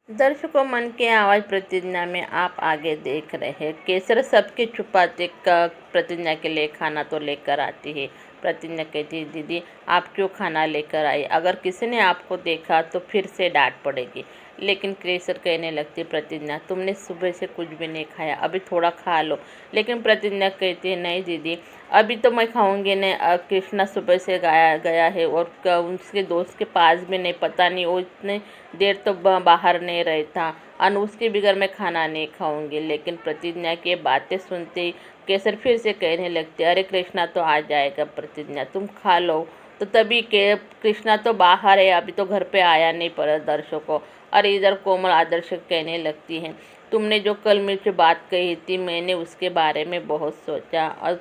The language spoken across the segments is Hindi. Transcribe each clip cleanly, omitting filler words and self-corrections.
दर्शकों, मन की आवाज़ प्रतिज्ञा में आप आगे देख रहे हैं। केसर सबके छुपाते का प्रतिज्ञा के लिए खाना तो लेकर आती है। प्रतिज्ञा कहती है, दीदी आप क्यों खाना लेकर आई? अगर किसी ने आपको देखा तो फिर से डांट पड़ेगी। लेकिन केसर कहने लगती, प्रतिज्ञा तुमने सुबह से कुछ भी नहीं खाया, अभी थोड़ा खा लो। लेकिन प्रतिज्ञा कहती है, नहीं दीदी अभी तो मैं खाऊंगी नहीं। कृष्णा सुबह से गया है और उसके दोस्त के पास भी नहीं, पता नहीं वो इतने देर तो बाहर नहीं रहता। उसके बगैर मैं खाना नहीं खाऊंगी। लेकिन प्रतिज्ञा की बातें सुनते ही केसर फिर से कहने लगते, अरे कृष्णा तो आ जाएगा, प्रतिज्ञा तुम खा लो। तो तभी के कृष्णा तो बाहर है, अभी तो घर पे आया नहीं। पर दर्शकों, अरे इधर कोमल आदर्श कहने लगती है, तुमने जो कल मुझसे बात कही थी मैंने उसके बारे में बहुत सोचा और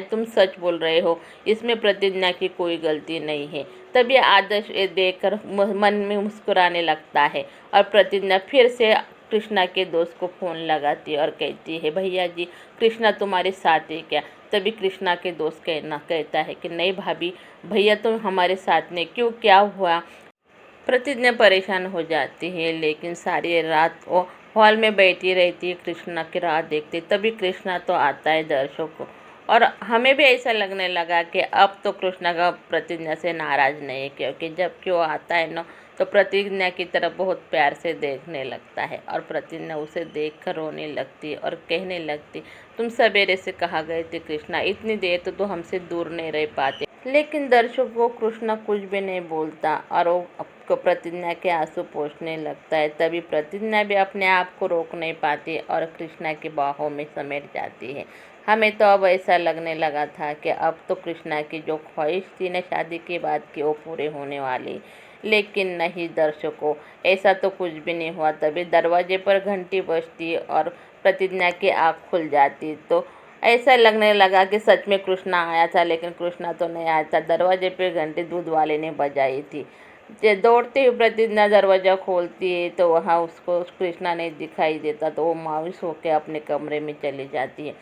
तुम सच बोल रहे हो, इसमें प्रतिज्ञा की कोई गलती नहीं है। तभी आदर्श ये देखकर मन में मुस्कुराने लगता है और प्रतिज्ञा फिर से कृष्णा के दोस्त को फ़ोन लगाती है और कहती है, भैया जी कृष्णा तुम्हारे साथ है क्या? तभी कृष्णा के दोस्त कहता है कि नहीं भाभी, भैया तुम हमारे साथ नहीं, क्यों क्या हुआ? प्रतिज्ञा परेशान हो जाती है, लेकिन सारी रात वो हॉल में बैठी रहती है, कृष्णा की राह देखती। तभी कृष्णा तो आता है दर्शकों को, और हमें भी ऐसा लगने लगा कि अब तो कृष्णा का प्रतिज्ञा से नाराज़ नहीं है, क्योंकि जब कि वो आता है ना तो प्रतिज्ञा की तरफ बहुत प्यार से देखने लगता है और प्रतिज्ञा उसे देखकर रोने लगती है और कहने लगती, तुम सवेरे से कहा गए थे कृष्णा, इतनी देर तो तू हमसे दूर नहीं रह पाते। लेकिन दर्शकों को कृष्णा कुछ भी नहीं बोलता और वो आपको प्रतिज्ञा के आंसू पोंछने लगता है। तभी प्रतिज्ञा भी अपने आप को रोक नहीं पाती और कृष्णा की बाहों में समेट जाती है। हमें तो अब ऐसा लगने लगा था कि अब तो कृष्णा की जो ख्वाहिश थी ना शादी के बाद की, वो पूरे होने वाली। लेकिन नहीं दर्शकों, ऐसा तो कुछ भी नहीं हुआ। तभी दरवाजे पर घंटी बजती और प्रतिज्ञा की आँख खुल जाती। तो ऐसा लगने लगा कि सच में कृष्णा आया था, लेकिन कृष्णा तो नहीं आया था। दरवाजे पे घंटी दूध वाले ने बजाई थी। दौड़ते हुए प्रतिज्ञा दरवाज़ा खोलती है तो वहाँ उसको कृष्णा नहीं दिखाई देता, तो वो मायूस होकर अपने कमरे में चली जाती है।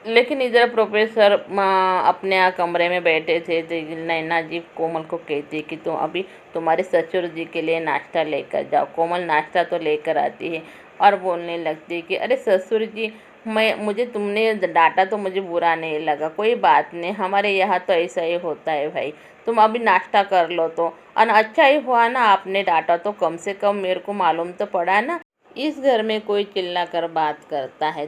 लेकिन इधर प्रोफेसर अपने कमरे में बैठे थे तो नैना जी कोमल को कहती है कि तुम अभी तुम्हारे ससुर जी के लिए नाश्ता लेकर जाओ। कोमल नाश्ता तो लेकर आती है और बोलने लगती है कि अरे ससुर जी, मुझे तुमने डांटा तो मुझे बुरा नहीं लगा, कोई बात नहीं, हमारे यहाँ तो ऐसा ही होता है भाई, तुम अभी नाश्ता कर लो। तो और अच्छा ही हुआ ना आपने डांटा, तो कम से कम मेरे को मालूम तो पड़ा ना। इस घर में कोई चिल्ला कर बात करता है।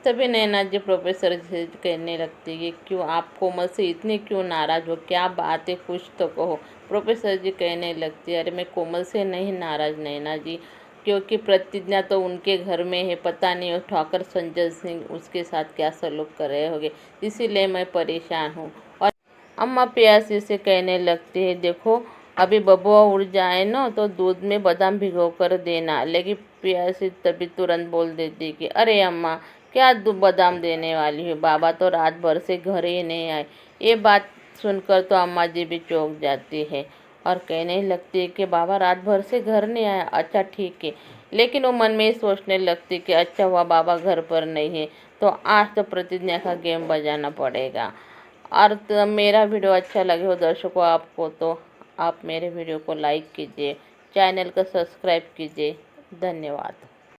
तभी नैना जी प्रोफेसर से कहने लगती है, क्यों आप कोमल से इतनी क्यों नाराज़ हो, क्या बात है, कुछ तो कहो। प्रोफेसर जी कहने लगती है, अरे मैं कोमल से नहीं नाराज़ नैना जी, क्योंकि प्रतिज्ञा तो उनके घर में है, पता नहीं वो ठाकर संजय सिंह उसके साथ क्या सलूक कर रहे होंगे, इसीलिए मैं परेशान हूँ। और अम्मा प्यासी से कहने लगती है, देखो अभी बबुआ उड़ जाए ना तो दूध में बादाम भिगो कर देना। लेकिन प्यासी तभी तुरंत बोल देती कि अरे अम्मा, क्या बादाम देने वाली हो, बाबा तो रात भर से घर ही नहीं आए। ये बात सुनकर तो अम्मा जी भी चौंक जाती है और कहने लगती है कि बाबा रात भर से घर नहीं आया, अच्छा ठीक है। लेकिन वो मन में ही सोचने लगती कि अच्छा हुआ बाबा घर पर नहीं है, तो आज तो प्रतिज्ञा का गेम बजाना पड़ेगा। और तो मेरा वीडियो अच्छा लगे हो दर्शकों आपको, तो आप मेरे वीडियो को लाइक कीजिए, चैनल को सब्सक्राइब कीजिए। धन्यवाद।